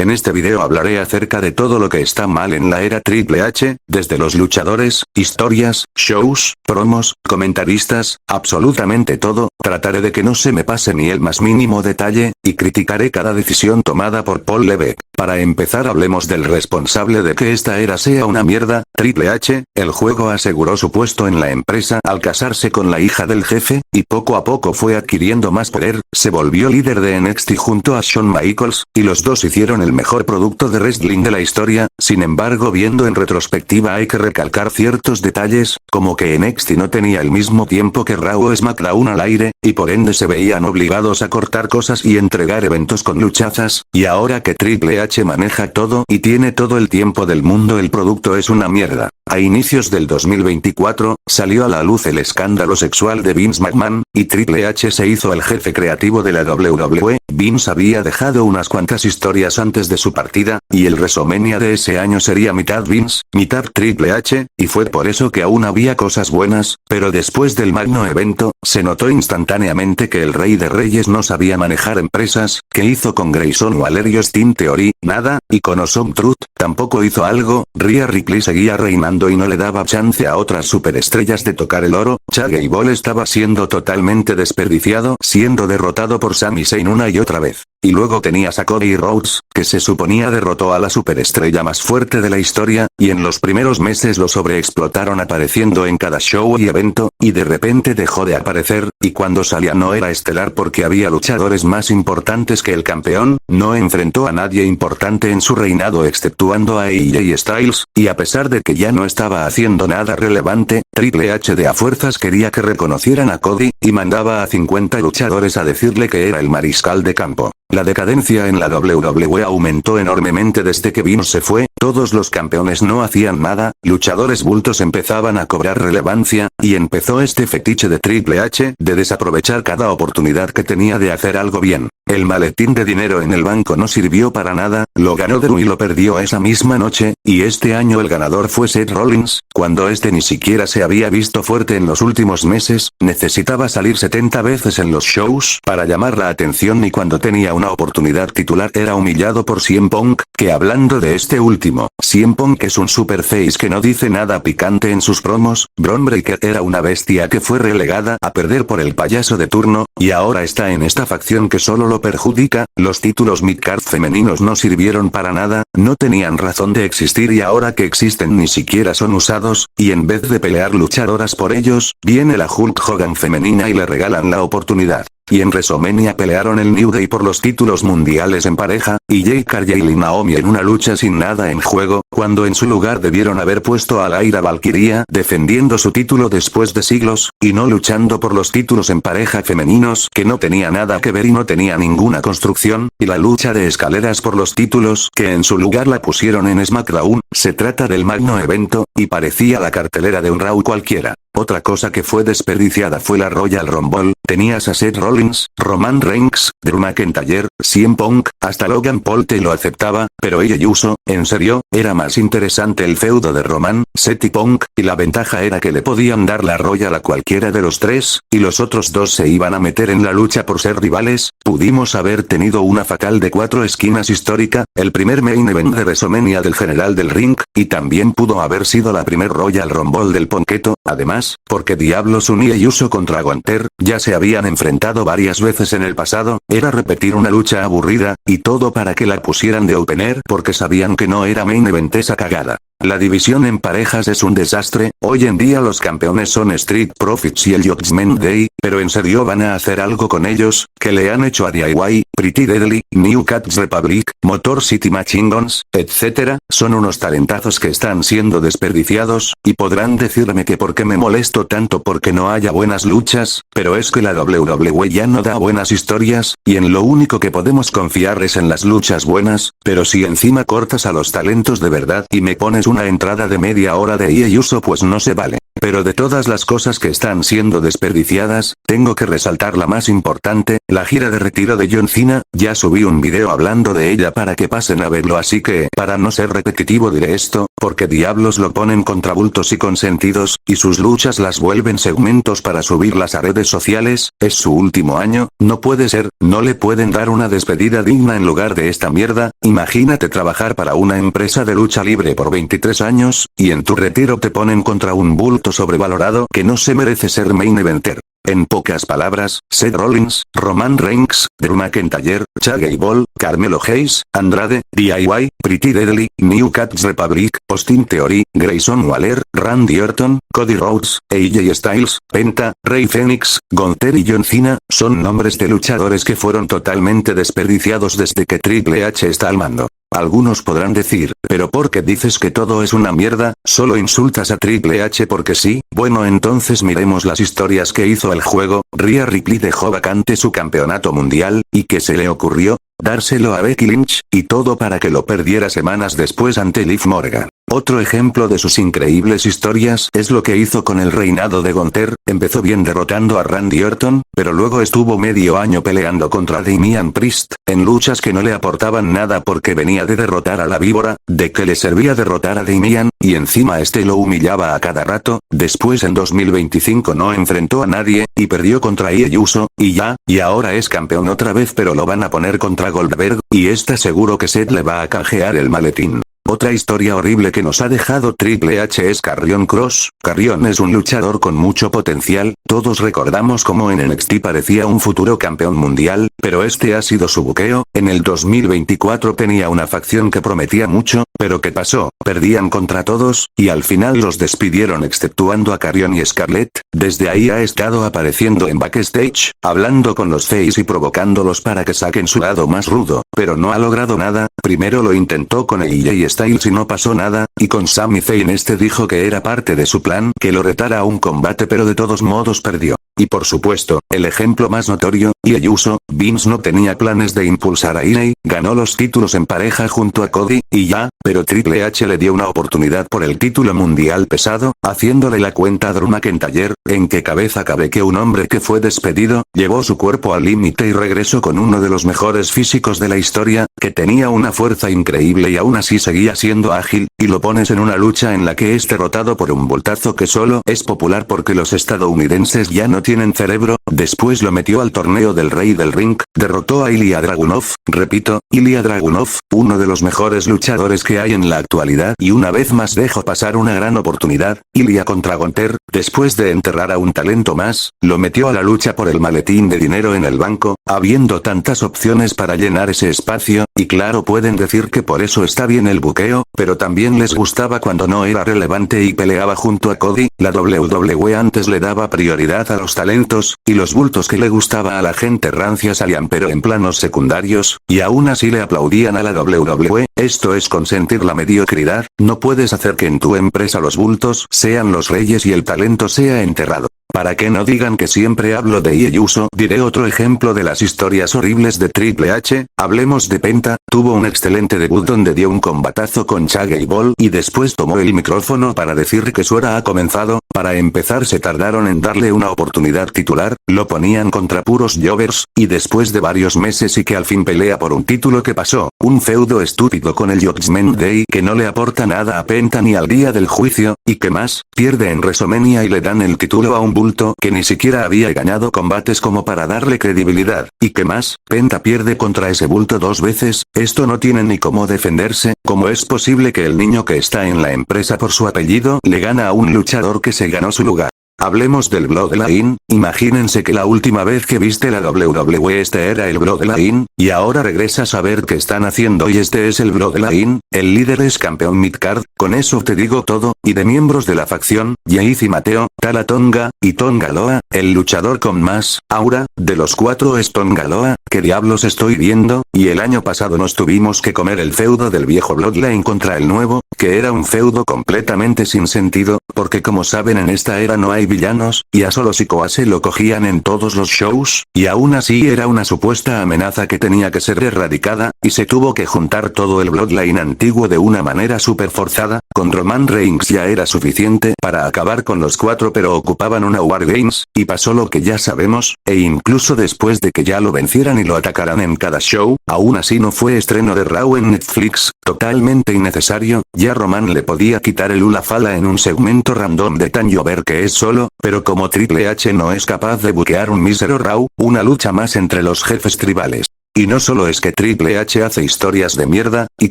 En este video hablaré acerca de todo lo que está mal en la era Triple H, desde los luchadores, historias, shows, promos, comentaristas, absolutamente todo. Trataré de que no se me pase ni el más mínimo detalle, y criticaré cada decisión tomada por Paul Levesque. Para empezar, hablemos del responsable de que esta era sea una mierda, Triple H. El juego aseguró su puesto en la empresa al casarse con la hija del jefe, y poco a poco fue adquiriendo más poder. Se volvió líder de NXT junto a Shawn Michaels, y los dos hicieron el mejor producto de wrestling de la historia. Sin embargo, viendo en retrospectiva, hay que recalcar ciertos detalles, como que NXT no tenía el mismo tiempo que Raw o SmackDown al aire, y por ende se veían obligados a cortar cosas y entregar eventos con luchazas, y ahora que Triple H maneja todo y tiene todo el tiempo del mundo, el producto es una mierda. A inicios del 2024, salió a la luz el escándalo sexual de Vince McMahon, y Triple H se hizo el jefe creativo de la WWE. Vince había dejado unas cuantas historias antes de su partida, y el WrestleMania de ese año sería mitad Vince, mitad Triple H, y fue por eso que aún había cosas buenas, pero después del magno evento, se notó instantáneamente que el Rey de Reyes no sabía manejar empresas. ¿Qué hizo con Grayson Waller Steam Theory? Nada, y con Awesome Truth, tampoco hizo algo. Rhea Ripley seguía reinando y no le daba chance a otras superestrellas de tocar el oro. Chad Gable estaba siendo totalmente desperdiciado, siendo derrotado por Sami Zayn una y otra vez. Y luego tenías a Cody Rhodes, que se suponía derrotó a la superestrella más fuerte de la historia, y en los primeros meses lo sobreexplotaron apareciendo en cada show y evento, y de repente dejó de aparecer, y cuando salía no era estelar porque había luchadores más importantes que el campeón. No enfrentó a nadie importante en su reinado exceptuando a AJ Styles, y a pesar de que ya no estaba haciendo nada relevante, Triple H de a fuerzas quería que reconocieran a Cody, y mandaba a 50 luchadores a decirle que era el mariscal de campo. La decadencia en la WWE aumentó enormemente desde que Vince se fue. Todos los campeones no hacían nada, luchadores bultos empezaban a cobrar relevancia, y empezó este fetiche de Triple H de desaprovechar cada oportunidad que tenía de hacer algo bien. El maletín de dinero en el banco no sirvió para nada, lo ganó Drew y lo perdió esa misma noche, y este año el ganador fue Seth Rollins, cuando este ni siquiera se había visto fuerte en los últimos meses. Necesitaba salir 70 veces en los shows para llamar la atención, y cuando tenía una oportunidad titular era humillado por CM Punk, que hablando de este último, CM Punk es un superface que no dice nada picante en sus promos. Bron Breakker era una bestia que fue relegada a perder por el payaso de turno, y ahora está en esta facción que solo lo perjudica. Los títulos midcard femeninos no sirvieron para nada, no tenían razón de existir, y ahora que existen ni siquiera son usados, y en vez de pelear luchadoras por ellos, viene la Hulk Hogan femenina y le regalan la oportunidad. Y en WrestleMania pelearon el New Day por los títulos mundiales en pareja, y Jade Cargill y Naomi en una lucha sin nada en juego, cuando en su lugar debieron haber puesto a Lyra Valkyria defendiendo su título después de siglos, y no luchando por los títulos en pareja femeninos que no tenía nada que ver y no tenía ninguna construcción, y la lucha de escaleras por los títulos que en su lugar la pusieron en SmackDown. Se trata del magno evento, y parecía la cartelera de un Raw cualquiera. Otra cosa que fue desperdiciada fue la Royal Rumble. Tenías a Seth Rollins, Roman Reigns, Drew McIntyre, CM Punk, hasta Logan Paul te lo aceptaba, pero Jey Uso, en serio, era más interesante el feudo de Roman, Seth y Punk, y la ventaja era que le podían dar la Royal a cualquiera de los tres, y los otros dos se iban a meter en la lucha por ser rivales. Pudimos haber tenido una fatal de 4 esquinas histórica, el primer main event de WrestleMania del general del ring, y también pudo haber sido la primer Royal Rumble del Ponqueto. Además, porque diablos unía y Uso contra Gunther, ya se habían enfrentado varias veces en el pasado, era repetir una lucha aburrida, y todo para que la pusieran de opener porque sabían que no era main event esa cagada. La división en parejas es un desastre. Hoy en día los campeones son Street Profits y el Judgment Day, pero en serio van a hacer algo con ellos. Que le han hecho a DIY, Pretty Deadly, New Cats Republic, Motor City Machine Guns, etc. Son unos talentazos que están siendo desperdiciados, y podrán decirme que por qué me molesto tanto porque no haya buenas luchas, pero es que la WWE ya no da buenas historias, y en lo único que podemos confiar es en las luchas buenas. Pero si encima cortas a los talentos de verdad y me pones una entrada de media hora de Jey Uso, pues no se vale. Pero de todas las cosas que están siendo desperdiciadas, tengo que resaltar la más importante, la gira de retiro de John Cena. Ya subí un video hablando de ella para que pasen a verlo, así que, para no ser repetitivo diré esto, porque diablos lo ponen contra bultos y consentidos, y sus luchas las vuelven segmentos para subirlas a redes sociales. Es su último año, no puede ser, no le pueden dar una despedida digna en lugar de esta mierda. Imagínate trabajar para una empresa de lucha libre por 23 años, y en tu retiro te ponen contra un bulto sobrevalorado que no se merece ser main eventer. En pocas palabras, Seth Rollins, Roman Reigns, Drew McIntyre, Chad Gable, Carmelo Hayes, Andrade, DIY, Pretty Deadly, New Cats Republic, Austin Theory, Grayson Waller, Randy Orton, Cody Rhodes, AJ Styles, Penta, Rey Fénix, Gunther y John Cena, son nombres de luchadores que fueron totalmente desperdiciados desde que Triple H está al mando. Algunos podrán decir, pero ¿por qué dices que todo es una mierda? ¿Solo insultas a Triple H porque sí? Bueno, entonces miremos las historias que hizo el juego. Rhea Ripley dejó vacante su campeonato mundial, ¿y qué se le ocurrió? Dárselo a Becky Lynch, y todo para que lo perdiera semanas después ante Liv Morgan. Otro ejemplo de sus increíbles historias es lo que hizo con el reinado de Gunther. Empezó bien derrotando a Randy Orton, pero luego estuvo medio año peleando contra Damian Priest, en luchas que no le aportaban nada porque venía de derrotar a la víbora. ¿De qué le servía derrotar a Damian? Y encima este lo humillaba a cada rato. Después en 2025 no enfrentó a nadie, y perdió contra Jey Uso, y ahora es campeón otra vez, pero lo van a poner contra Goldberg, y está seguro que Seth le va a canjear el maletín. Otra historia horrible que nos ha dejado Triple H es Karrion Kross. Karrion es un luchador con mucho potencial, todos recordamos cómo en NXT parecía un futuro campeón mundial, pero este ha sido su buqueo. En el 2024 tenía una facción que prometía mucho, pero ¿qué pasó? Perdían contra todos, y al final los despidieron exceptuando a Karrion y Scarlett. Desde ahí ha estado apareciendo en backstage, hablando con los face y provocándolos para que saquen su lado más rudo, pero no ha logrado nada. Primero lo intentó con AJ Styles y no pasó nada, y con Sami Zayn este dijo que era parte de su plan que lo retara a un combate, pero de todos modos perdió. Y por supuesto, el ejemplo más notorio, Jey Uso. Vince no tenía planes de impulsar a Iny, ganó los títulos en pareja junto a Cody, y ya, pero Triple H le dio una oportunidad por el título mundial pesado, haciéndole la cuenta a Drew McIntyre. ¿En qué cabeza cabe que un hombre que fue despedido, llevó su cuerpo al límite y regresó con uno de los mejores físicos de la historia, que tenía una fuerza increíble y aún así seguía siendo ágil, y lo pones en una lucha en la que es derrotado por un voltazo que solo es popular porque los estadounidenses ya no tienen cerebro? Después lo metió al torneo del Rey del Ring, derrotó a Ilya Dragunov, repito, Ilya Dragunov, uno de los mejores luchadores que hay en la actualidad, y una vez más dejó pasar una gran oportunidad. Ilya contra Gunther, después de enterrar a un talento más, lo metió a la lucha por el maletín de dinero en el banco, habiendo tantas opciones para llenar ese espacio, y claro, pueden decir que por eso está bien el buqueo, pero también les gustaba cuando no era relevante y peleaba junto a Cody. La WWE antes le daba prioridad a los talentos, y los bultos que le gustaba a la gente rancia salían pero en planos secundarios, y aún así le aplaudían a la WWE. Esto es consentir la mediocridad. No puedes hacer que en tu empresa los bultos sean los reyes y el talento sea enterrado. Para que no digan que siempre hablo de Jey Uso, diré otro ejemplo de las historias horribles de Triple H. Hablemos de Penta. Tuvo un excelente debut donde dio un combatazo con Chad Gable y después tomó el micrófono para decir que su era ha comenzado. Para empezar se tardaron en darle una oportunidad titular, lo ponían contra puros jovers, y después de varios meses y que al fin pelea por un título. ¿Qué pasó? Un feudo estúpido con el Judgment Day que no le aporta nada a Penta ni al día del juicio, y ¿qué más? Pierde en WrestleMania y le dan el título a un bulto que ni siquiera había ganado combates como para darle credibilidad. ¿Y qué más? Penta pierde contra ese bulto 2 veces, esto no tiene ni cómo defenderse. ¿Cómo es posible que el niño que está en la empresa por su apellido le gana a un luchador que se ganó su lugar? Hablemos del Bloodline. Imagínense que la última vez que viste la WWE este era el Bloodline, y ahora regresas a ver qué están haciendo y este es el Bloodline. El líder es campeón midcard, con eso te digo todo, y de miembros de la facción, Jay Mateo, Tala Tonga, y Tonga Loa, el luchador con más aura, de los 4 es Tonga Loa. ¿Qué diablos estoy viendo? Y el año pasado nos tuvimos que comer el feudo del viejo Bloodline contra el nuevo, que era un feudo completamente sin sentido, porque como saben en esta era no hay villanos, y a solo Sikoa se lo cogían en todos los shows, y aún así era una supuesta amenaza que tenía que ser erradicada, y se tuvo que juntar todo el Bloodline antiguo de una manera súper forzada. Con Roman Reigns ya era suficiente para acabar con los cuatro, pero ocupaban una War Games, y pasó lo que ya sabemos, e incluso después de que ya lo vencieran y lo atacaran en cada show, aún así no fue estreno de Raw en Netflix, totalmente innecesario. Ya Roman le podía quitar el Ula Fala en un segmento random de Tan Llover que es solo, pero como Triple H no es capaz de buquear un mísero Raw, una lucha más entre los jefes tribales. Y no solo es que Triple H hace historias de mierda, y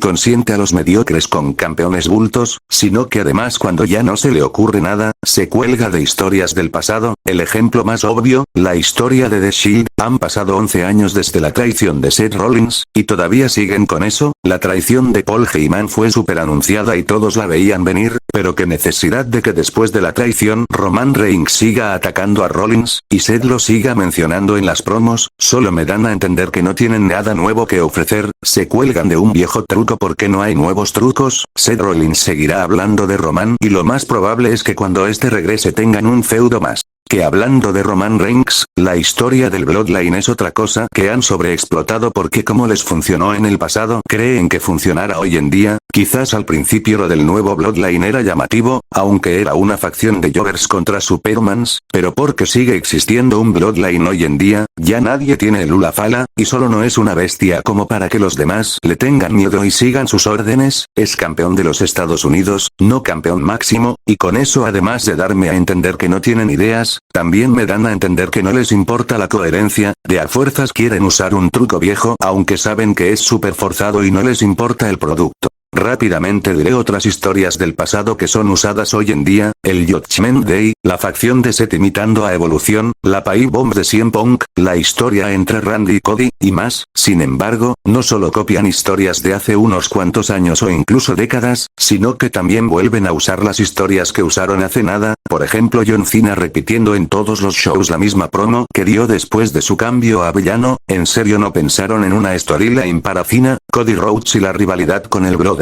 consiente a los mediocres con campeones bultos, sino que además cuando ya no se le ocurre nada, se cuelga de historias del pasado. El ejemplo más obvio, la historia de The Shield. Han pasado 11 años desde la traición de Seth Rollins, y todavía siguen con eso. La traición de Paul Heyman fue súper anunciada y todos la veían venir, pero qué necesidad de que después de la traición Roman Reigns siga atacando a Rollins, y Seth lo siga mencionando en las promos. Solo me dan a entender que no tienen nada nuevo que ofrecer, se cuelgan de un viejo truco porque no hay nuevos trucos. Seth Rollins seguirá hablando de Roman y lo más probable es que cuando este regrese tengan un feudo más. Que hablando de Roman Reigns, la historia del Bloodline es otra cosa que han sobreexplotado porque como les funcionó en el pasado, creen que funcionará hoy en día. Quizás al principio lo del nuevo Bloodline era llamativo, aunque era una facción de jobbers contra Supermans, pero porque sigue existiendo un Bloodline hoy en día, ya nadie tiene el Ula Fala, y solo no es una bestia como para que los demás le tengan miedo y sigan sus órdenes. Es campeón de los Estados Unidos, no campeón máximo, y con eso además de darme a entender que no tienen ideas, también me dan a entender que no les importa la coherencia, de a fuerzas quieren usar un truco viejo aunque saben que es súper forzado y no les importa el producto. Rápidamente diré otras historias del pasado que son usadas hoy en día, el Judgment Day, la facción de Seth imitando a Evolución, la Pipe Bomb de CM Punk, la historia entre Randy y Cody, y más. Sin embargo, no solo copian historias de hace unos cuantos años o incluso décadas, sino que también vuelven a usar las historias que usaron hace nada. Por ejemplo, John Cena repitiendo en todos los shows la misma promo que dio después de su cambio a villano. ¿En serio no pensaron en una storyline para Cena, Cody Rhodes y la rivalidad con el Bloodline?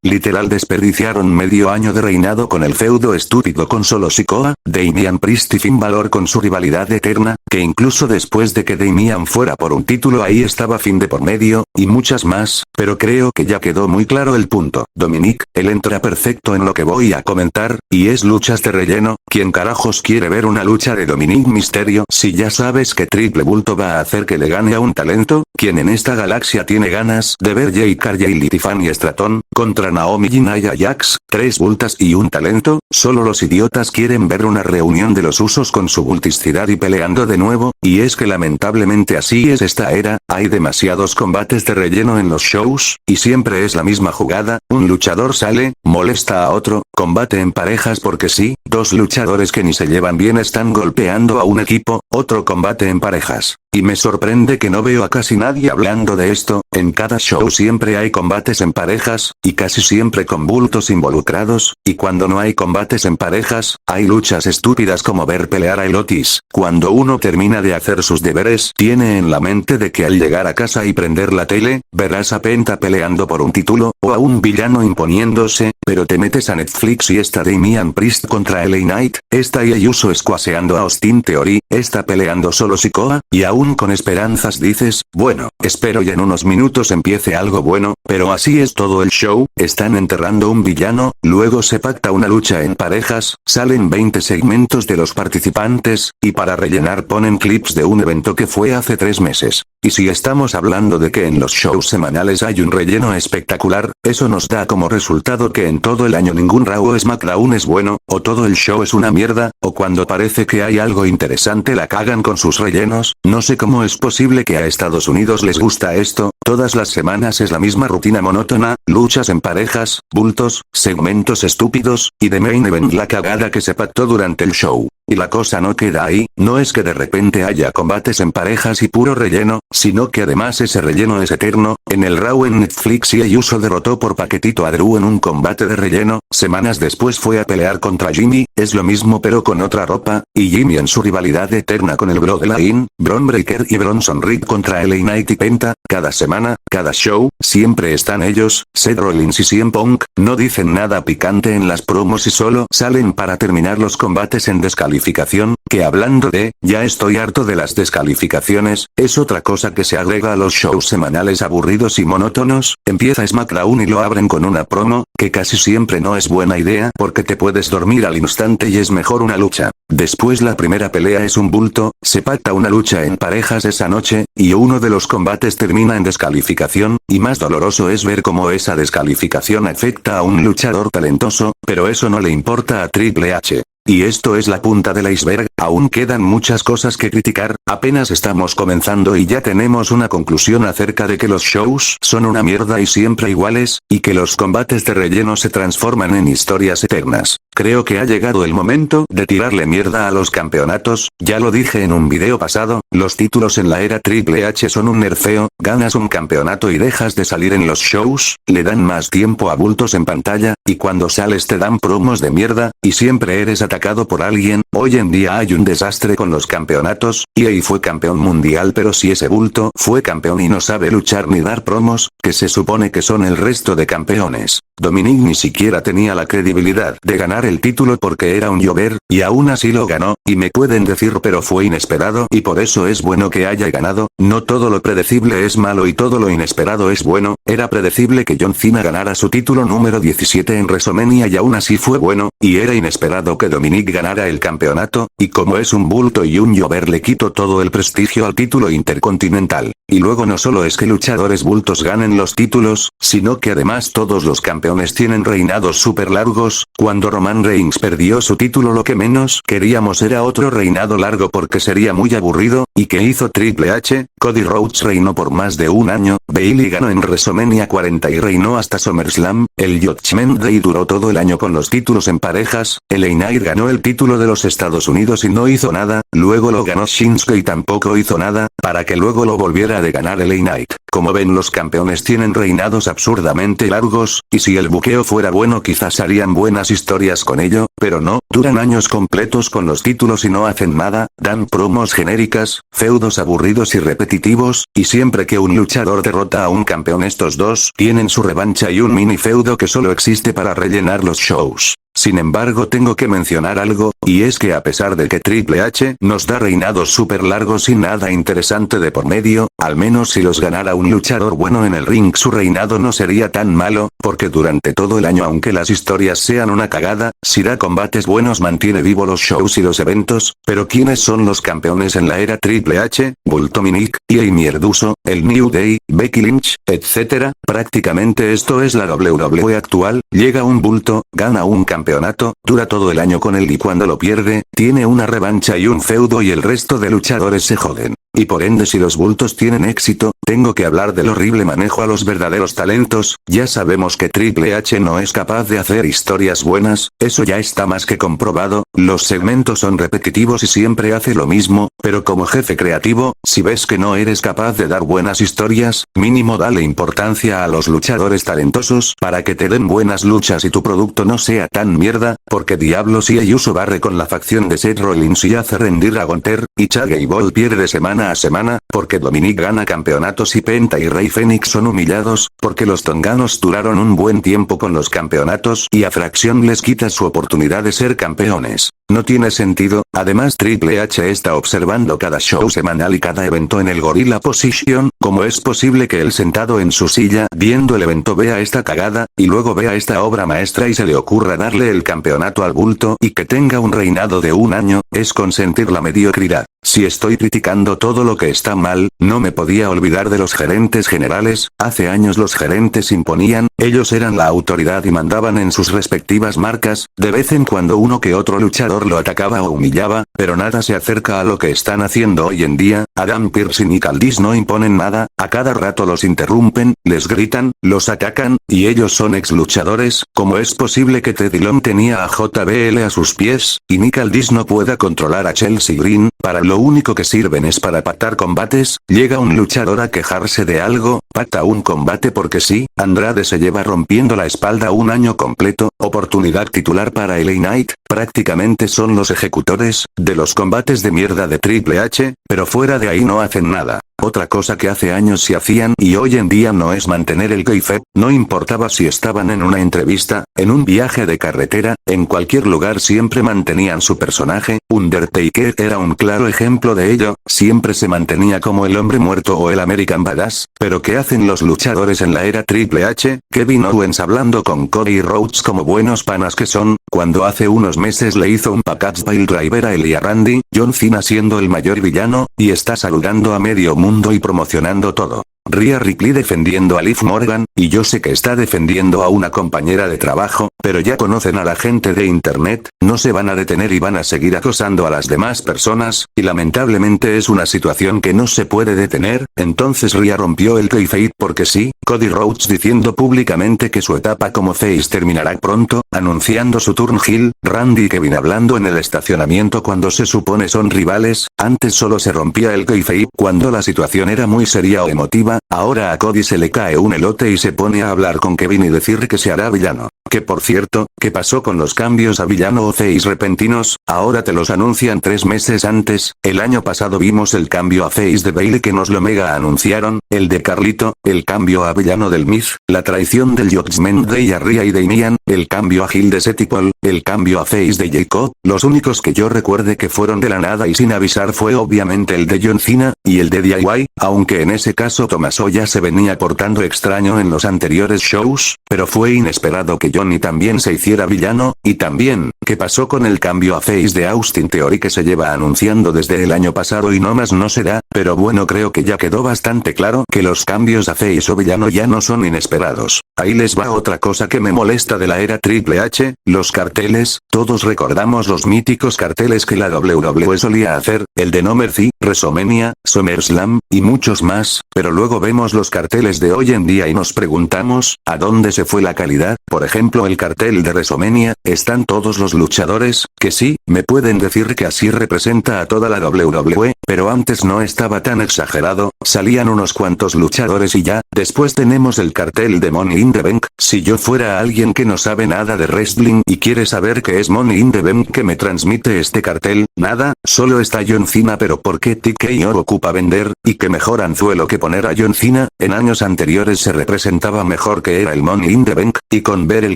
Literal desperdiciaron medio año de reinado con el feudo estúpido con solo Sikoa, Damian Priest y Finn Balor con su rivalidad eterna, que incluso después de que Damian fuera por un título ahí estaba Finn de por medio, y muchas más, pero creo que ya quedó muy claro el punto. Dominic, él entra perfecto en lo que voy a comentar, y es luchas de relleno. ¿Quién carajos quiere ver una lucha de Dominic Mysterio si ya sabes que Triple Bulto va a hacer que le gane a un talento? ¿Quién en esta galaxia tiene ganas de ver Jade Cargill y Tiffany Stratton contra Naomi y Nia Jax, 3 bultas y un talento? Solo los idiotas quieren ver una reunión de los usos con su bulticidad y peleando de nuevo, y es que lamentablemente así es esta era. Hay demasiados combates de relleno en los shows, y siempre es la misma jugada. Un luchador sale, molesta a otro, combate en parejas porque sí, 2 luchadores que ni se llevan bien están golpeando a un equipo, otro combate en parejas. Y me sorprende que no veo a casi nadie hablando de esto. En cada show siempre hay combates en parejas, y casi siempre con bultos involucrados, y cuando no hay combates en parejas, hay luchas estúpidas como ver pelear a El Otis. Cuando uno termina de hacer sus deberes, tiene en la mente de que al llegar a casa y prender la tele, verás a Penta peleando por un título, o a un villano imponiéndose, pero te metes a Netflix y está Damian Priest contra LA Knight, está Jey Uso squasheando a Austin Theory, está peleando solo Sikoa, y aún con esperanzas dices, bueno, espero y en unos minutos empiece algo bueno, pero así es todo el show. Están enterrando un villano, luego se pacta una lucha en parejas, salen 20 segmentos de los participantes, y para rellenar ponen clips de un evento que fue hace 3 meses. Y si estamos hablando de que en los shows semanales hay un relleno espectacular, eso nos da como resultado que en todo el año ningún Raw o SmackDown es bueno, o todo el show es una mierda, o cuando parece que hay algo interesante la cagan con sus rellenos. No sé cómo es posible que a Estados Unidos les gusta esto. Todas las semanas es la misma rutina monótona, luchas en parejas, bultos, segmentos estúpidos, y de main event la cagada que se pactó durante el show. Y la cosa no queda ahí, no es que de repente haya combates en parejas y puro relleno, sino que además ese relleno es eterno. En el Raw en Netflix Jey Uso derrotó por paquetito a Drew en un combate de relleno, semanas después fue a pelear contra Jimmy, es lo mismo pero con otra ropa, y Jimmy en su rivalidad eterna con el Bloodline, Bron Breakker y Bronson Reed contra LA Knight y Penta. Cada semana, cada show, siempre están ellos, Seth Rollins y CM Punk, no dicen nada picante en las promos y solo salen para terminar los combates en descalificación descalificación, que hablando de, ya estoy harto de las descalificaciones, es otra cosa que se agrega a los shows semanales aburridos y monótonos. Empieza SmackDown y lo abren con una promo, que casi siempre no es buena idea porque te puedes dormir al instante y es mejor una lucha. Después la primera pelea es un bulto, se pacta una lucha en parejas esa noche, y uno de los combates termina en descalificación, y más doloroso es ver cómo esa descalificación afecta a un luchador talentoso, pero eso no le importa a Triple H. Y esto es la punta del iceberg, aún quedan muchas cosas que criticar, apenas estamos comenzando y ya tenemos una conclusión acerca de que los shows son una mierda y siempre iguales, y que los combates de relleno se transforman en historias eternas. Creo que ha llegado el momento de tirarle mierda a los campeonatos, ya lo dije en un video pasado, los títulos en la era Triple H son un nerfeo, ganas un campeonato y dejas de salir en los shows, le dan más tiempo a bultos en pantalla, y cuando sales te dan promos de mierda, y siempre eres atacado por alguien. Hoy en día hay un desastre con los campeonatos, EA fue campeón mundial pero si ese bulto fue campeón y no sabe luchar ni dar promos, que se supone que son el resto de campeones. Dominic ni siquiera tenía la credibilidad de ganar el título porque era un llover, y aún así lo ganó, y me pueden decir pero fue inesperado y por eso es bueno que haya ganado. No todo lo predecible es malo y todo lo inesperado es bueno. Era predecible que John Cena ganara su título número 17 en WrestleMania y aún así fue bueno, y era inesperado que Dominic ganara el campeonato, y como es un bulto y un llover le quito todo el prestigio al título intercontinental. Y luego no solo es que luchadores bultos ganen los títulos, sino que además todos los campeones tienen reinados súper largos. Cuando Roman Reigns perdió su título lo que menos queríamos era otro reinado largo porque sería muy aburrido, y ¿qué hizo Triple H? Cody Rhodes reinó por más de un año, Bayley ganó en WrestleMania 40 y reinó hasta SummerSlam, el Judgment Day duró todo el año con los títulos en parejas, LA Knight ganó el título de los Estados Unidos y no hizo nada, luego lo ganó Shinsuke y tampoco hizo nada, para que luego lo volviera de ganar LA Knight. Como ven los campeones tienen reinados absurdamente largos, y si el buqueo fuera bueno quizás harían buenas historias con ello, pero no, duran años completos con los títulos y no hacen nada, dan promos genéricas, feudos aburridos y repetitivos, y siempre que un luchador derrota a un campeón estos dos tienen su revancha y un mini feudo que solo existe para rellenar los shows. Sin embargo tengo que mencionar algo, y es que a pesar de que Triple H nos da reinados súper largos y nada interesante de por medio, al menos si los ganara un luchador bueno en el ring su reinado no sería tan malo, porque durante todo el año aunque las historias sean una cagada, si da combates buenos mantiene vivo los shows y los eventos. Pero ¿quiénes son los campeones en la era Triple H? Bull Dominic, EA Mierduso, el New Day, Becky Lynch, etc. Prácticamente esto es la WWE actual, llega un bulto, gana un campeonato, dura todo el año con él y cuando lo pierde, tiene una revancha y un feudo y el resto de luchadores se joden. Y por ende si los bultos tienen éxito, tengo que hablar del horrible manejo a los verdaderos talentos. Ya sabemos que Triple H no es capaz de hacer historias buenas, eso ya está más que comprobado, los segmentos son repetitivos y siempre hace lo mismo, pero como jefe creativo, si ves que no eres capaz de dar buenas historias, mínimo dale importancia a los luchadores talentosos para que te den buenas luchas y tu producto no sea tan mierda, porque diablos si Uso barre con la facción de Seth Rollins y hace rendir a Gunther, y Chad Gable pierde semana a semana, porque Dominic gana campeonatos y Penta y Rey Fénix son humillados, porque los tonganos duraron un buen tiempo con los campeonatos y a Fracción les quita su oportunidad de ser campeones. No tiene sentido, además Triple H está observando cada show semanal y cada evento en el Gorilla Position, ¿cómo es posible que él sentado en su silla viendo el evento vea esta cagada, y luego vea esta obra maestra y se le ocurra darle el campeonato al bulto y que tenga un reinado de un año? Es consentir la mediocridad. Si estoy criticando todo lo que está mal, no me podía olvidar de los gerentes generales. Hace años los gerentes imponían, ellos eran la autoridad y mandaban en sus respectivas marcas, de vez en cuando uno que otro luchador lo atacaba o humillaba, pero nada se acerca a lo que están haciendo hoy en día. Adam Pearce y Nick Aldis no imponen nada, a cada rato los interrumpen, les gritan, los atacan, y ellos son ex luchadores. ¿Cómo es posible que Teddy Long tenía a JBL a sus pies, y Nick Aldis no pueda controlar a Chelsea Green? Para lo único que sirven es para pactar combates. Llega un luchador a quejarse de algo, pacta un combate porque sí. Andrade se lleva rompiendo la espalda un año completo, oportunidad titular para LA Knight, prácticamente son los ejecutores de los combates de mierda de Triple H, pero fuera de ahí no hacen nada. Otra cosa que hace años se hacían y hoy en día no es mantener el kayfabe, no importaba si estaban en una entrevista, en un viaje de carretera, en cualquier lugar siempre mantenían su personaje. Undertaker era un claro ejemplo de ello, siempre se mantenía como el hombre muerto o el American Badass, pero ¿qué hacen los luchadores en la era Triple H? Kevin Owens hablando con Cody Rhodes como buenos panas que son, cuando hace unos meses le hizo un package pile driver a él y a Randy, John Cena siendo el mayor villano, y está saludando a medio mundo y promocionando todo. Rhea Ripley defendiendo a Liv Morgan, y yo sé que está defendiendo a una compañera de trabajo, pero ya conocen a la gente de internet, no se van a detener y van a seguir acosando a las demás personas, y lamentablemente es una situación que no se puede detener. Entonces Rhea rompió el kayfabe porque sí, Cody Rhodes diciendo públicamente que su etapa como face terminará pronto, anunciando su turn heel, Randy y Kevin hablando en el estacionamiento cuando se supone son rivales, antes solo se rompía el kayfabe cuando la situación era muy seria o emotiva. Ahora a Cody se le cae un elote y se pone a hablar con Kevin y decir que se hará villano. Que por cierto, ¿qué pasó con los cambios a villano o face repentinos? Ahora te los anuncian 3 meses antes. El año pasado vimos el cambio a face de Bayley que nos lo mega anunciaron, el de Carlito, el cambio a villano del Miz, la traición del Judgment Day a Rhea y Damian, el cambio a heel de Seth Paul, el cambio a face de Jacob. Los únicos que yo recuerde que fueron de la nada y sin avisar fue obviamente el de John Cena, y el de DIY, aunque en ese caso Tommaso ya se venía portando extraño en los anteriores shows, pero fue inesperado que Johnny también se hiciera villano. Y también, ¿qué pasó con el cambio a face de Austin Theory que se lleva anunciando desde el año pasado y no más no será? Pero bueno, creo que ya quedó bastante claro que los cambios a face o villano ya no son inesperados. Ahí les va otra cosa que me molesta de la era Triple H, los carteles. Todos recordamos los míticos carteles que la WWE solía hacer, el de No Mercy, WrestleMania, SummerSlam, y muchos más, pero luego vemos los carteles de hoy en día y nos preguntamos, ¿a dónde se fue la calidad? Por ejemplo, el cartel de WrestleMania, están todos los luchadores, que sí, me pueden decir que así representa a toda la WWE, pero antes no estaba tan exagerado, salían unos cuantos luchadores y ya. Después tenemos el cartel de Money in the Bank. Si yo fuera alguien que no sabe nada de wrestling y quiere saber qué es Money in the Bank, que me transmite este cartel, nada, solo está John Cena, pero ¿por qué TKO ocupa vender? Y qué mejor anzuelo que poner a John Cena. En años anteriores se representaba mejor que era el Money in the Bank, y con ver el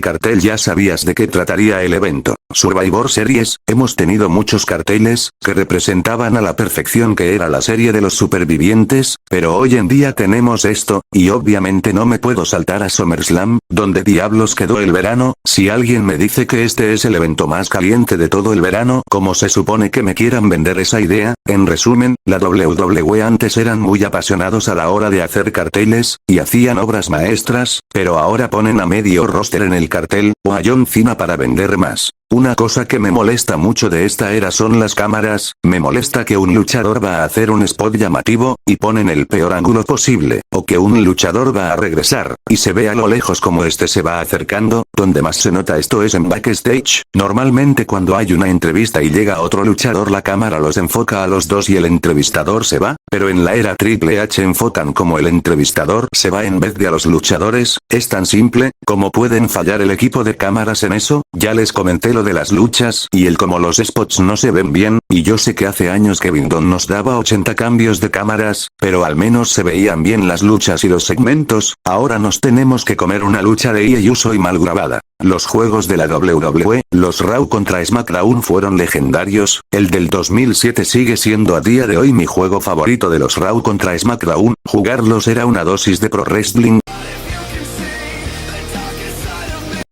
cartel ya sabías de qué trataría el evento. Survivor Series, hemos tenido muchos carteles, que representaban a la perfección que era la serie de los supervivientes, pero hoy en día tenemos esto, y obviamente no me puedo saltar a SummerSlam, donde diablos quedó el verano. Si alguien me dice que este es el evento más caliente de todo el verano, ¿cómo se supone que me quieran vender esa idea? En resumen, la WWE antes eran muy apasionados a la hora de hacer carteles, y hacían obras maestras, pero ahora ponen a medio roster en el cartel, o a John Cena para vender más. Una cosa que me molesta mucho de esta era son las cámaras. Me molesta que un luchador va a hacer un spot llamativo, y ponen el peor ángulo posible, o que un luchador va a regresar, y se ve a lo lejos como este se va acercando. Donde más se nota esto es en backstage. Normalmente cuando hay una entrevista y llega otro luchador la cámara los enfoca a los dos y el entrevistador se va, pero en la era Triple H enfocan como el entrevistador se va en vez de a los luchadores. Es tan simple, ¿cómo pueden fallar el equipo de cámaras en eso? Ya les comenté lo de las luchas y el como los spots no se ven bien, y yo sé que hace años Kevin Dunn nos daba 80 cambios de cámaras, pero al menos se veían bien las luchas y los segmentos. Ahora nos tenemos que comer una lucha de y uso y mal grabada. Los juegos de la WWE, los Raw contra SmackDown fueron legendarios, el del 2007 sigue siendo a día de hoy mi juego favorito de los Raw contra SmackDown, jugarlos era una dosis de pro wrestling.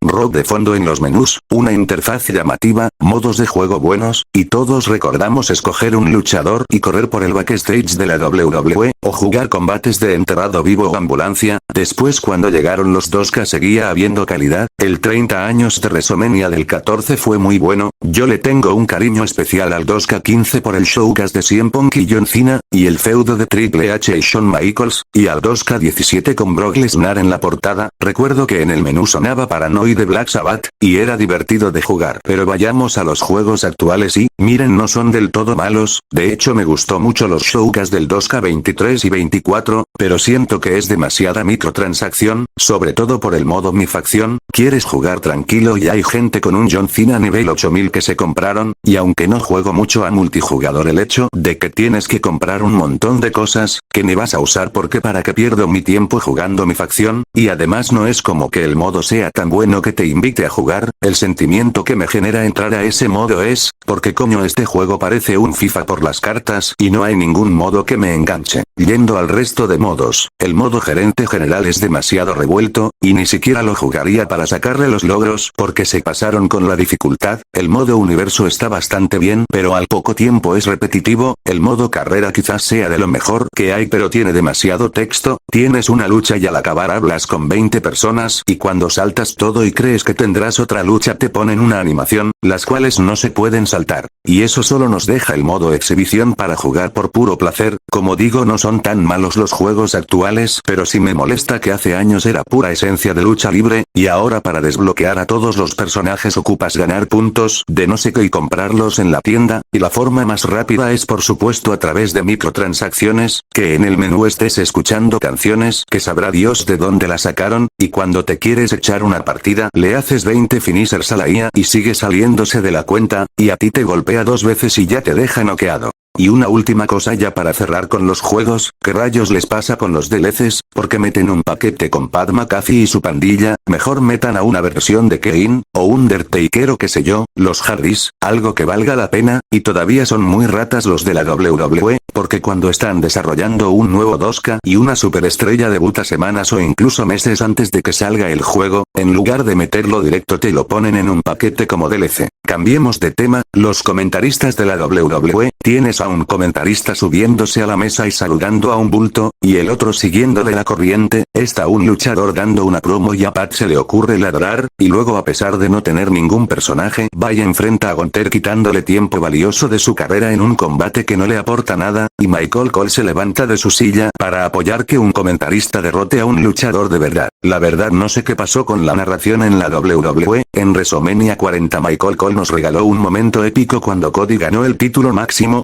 Rock de fondo en los menús, una interfaz llamativa, modos de juego buenos, y todos recordamos escoger un luchador y correr por el backstage de la WWE, o jugar combates de enterrado vivo o ambulancia. Después cuando llegaron los 2K seguía habiendo calidad, el 30 años de WrestleMania del 14 fue muy bueno, yo le tengo un cariño especial al 2K15 por el showcast de CM Punk y John Cena, y el feudo de Triple H y Shawn Michaels, y al 2K17 con Brock Lesnar en la portada. Recuerdo que en el menú sonaba Paranoid de Black Sabbath, y era divertido de jugar. Pero vayamos a los juegos actuales y, miren, no son del todo malos, de hecho me gustó mucho los showcas del 2K23 y 24, pero siento que es demasiada microtransacción, sobre todo por el modo mi facción. Quieres jugar tranquilo y hay gente con un John Cena nivel 8000 que se compraron, y aunque no juego mucho a multijugador, el hecho de que tienes que comprar un montón de cosas, que ni vas a usar porque para qué pierdo mi tiempo jugando mi facción, y además no es como que el modo sea tan bueno que te invite a jugar, el sentimiento que me genera entrar a ese modo es, porque coño este juego parece un FIFA por las cartas y no hay ningún modo que me enganche. Yendo al resto de modos, el modo gerente general es demasiado revuelto, y ni siquiera lo jugaría para sacarle los logros porque se pasaron con la dificultad. El modo universo está bastante bien pero al poco tiempo es repetitivo. El modo carrera quizás sea de lo mejor que hay pero tiene demasiado texto, tienes una lucha y al acabar hablas con 20 personas y cuando saltas todo y crees que tendrás otra lucha te ponen una animación, las cuales no se pueden saltar. Y eso solo nos deja el modo exhibición para jugar por puro placer. Como digo, no son tan malos los juegos actuales, pero sí me molesta que hace años era pura esencia de lucha libre, y ahora para desbloquear a todos los personajes ocupas ganar puntos de no sé qué y comprarlos en la tienda, y la forma más rápida es por supuesto a través de microtransacciones, que en el menú estés escuchando canciones que sabrá Dios de dónde la sacaron, y cuando te quieres echar una partida le haces 20 finishers a la IA y sigue saliéndose de la cuenta, y a ti te golpea 2 veces y ya te deja noqueado. Y una última cosa ya para cerrar con los juegos, ¿qué rayos les pasa con los DLCs? Porque meten un paquete con Pat McAfee y su pandilla, mejor metan a una versión de Kane, o Undertaker o qué sé yo, los Hardys, algo que valga la pena, y todavía son muy ratas los de la WWE, porque cuando están desarrollando un nuevo 2K y una superestrella debuta semanas o incluso meses antes de que salga el juego, en lugar de meterlo directo te lo ponen en un paquete como DLC. Cambiemos de tema, los comentaristas de la WWE, tienes a un comentarista subiéndose a la mesa y saludando a un bulto, y el otro siguiéndole la corriente, está un luchador dando una promo y a Pat se le ocurre ladrar, y luego a pesar de no tener ningún personaje, va y enfrenta a Gunther quitándole tiempo valioso de su carrera en un combate que no le aporta nada, y Michael Cole se levanta de su silla para apoyar que un comentarista derrote a un luchador de verdad. La verdad no sé qué pasó con la narración en la WWE, en WrestleMania 40 Michael Cole nos regaló un momento épico cuando Cody ganó el título máximo.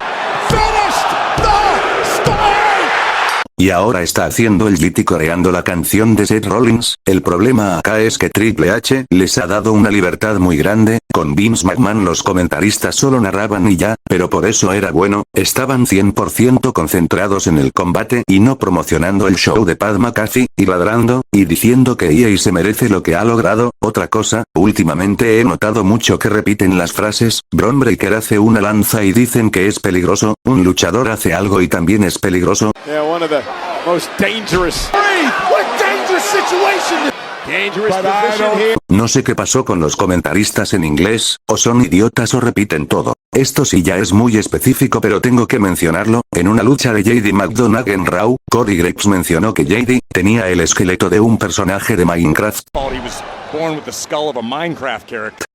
Y ahora está haciendo el JT coreando la canción de Seth Rollins. El problema acá es que Triple H les ha dado una libertad muy grande. Con Vince McMahon los comentaristas solo narraban y ya, pero por eso era bueno, estaban 100% concentrados en el combate y no promocionando el show de Pat McAfee, y ladrando, y diciendo que EA se merece lo que ha logrado. Otra cosa, últimamente he notado mucho que repiten las frases, Bron Breakker hace una lanza y dicen que es peligroso, un luchador hace algo y también es peligroso. No sé qué pasó con los comentaristas en inglés, o son idiotas o repiten todo. Esto sí ya es muy específico pero tengo que mencionarlo, en una lucha de JD McDonagh en Raw, Cody Graves mencionó que JD tenía el esqueleto de un personaje de Minecraft.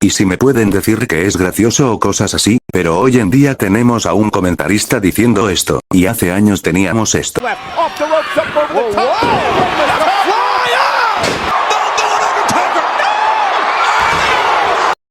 Y si me pueden decir que es gracioso o cosas así, pero hoy en día tenemos a un comentarista diciendo esto, y hace años teníamos esto.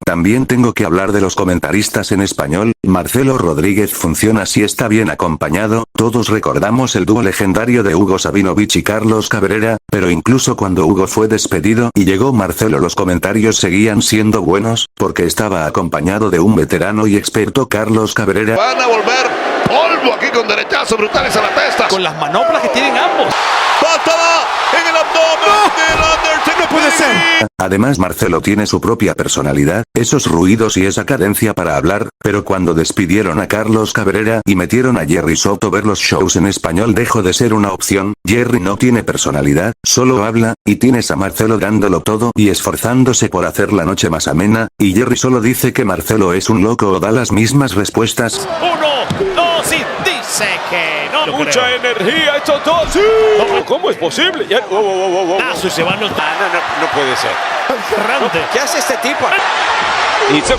También tengo que hablar de los comentaristas en español. Marcelo Rodríguez funciona si está bien acompañado. Todos recordamos el dúo legendario de Hugo Sabinovich y Carlos Cabrera, pero incluso cuando Hugo fue despedido y llegó Marcelo los comentarios seguían siendo buenos, porque estaba acompañado de un veterano y experto Carlos Cabrera. Van a volver polvo aquí con derechazos brutales a la testa. Con las manoplas que tienen ambos. ¡Patada en el abdomen del Undertaker! ¡No puede ser! Además Marcelo tiene su propia personalidad, esos ruidos y esa cadencia para hablar, pero cuando despidieron a Carlos Cabrera y metieron a Jerry Soto ver los shows en español dejó de ser una opción. Jerry no tiene personalidad, solo habla, y tienes a Marcelo dándolo todo y esforzándose por hacer la noche más amena, y Jerry solo dice que Marcelo es un loco o da las mismas respuestas. 1, 2 y dice que no. Mucha energía, esto todo. ¡Sí! No, ¿cómo es posible? Ya, Se van los... no puede ser. Ferrante. ¿Qué hace este tipo?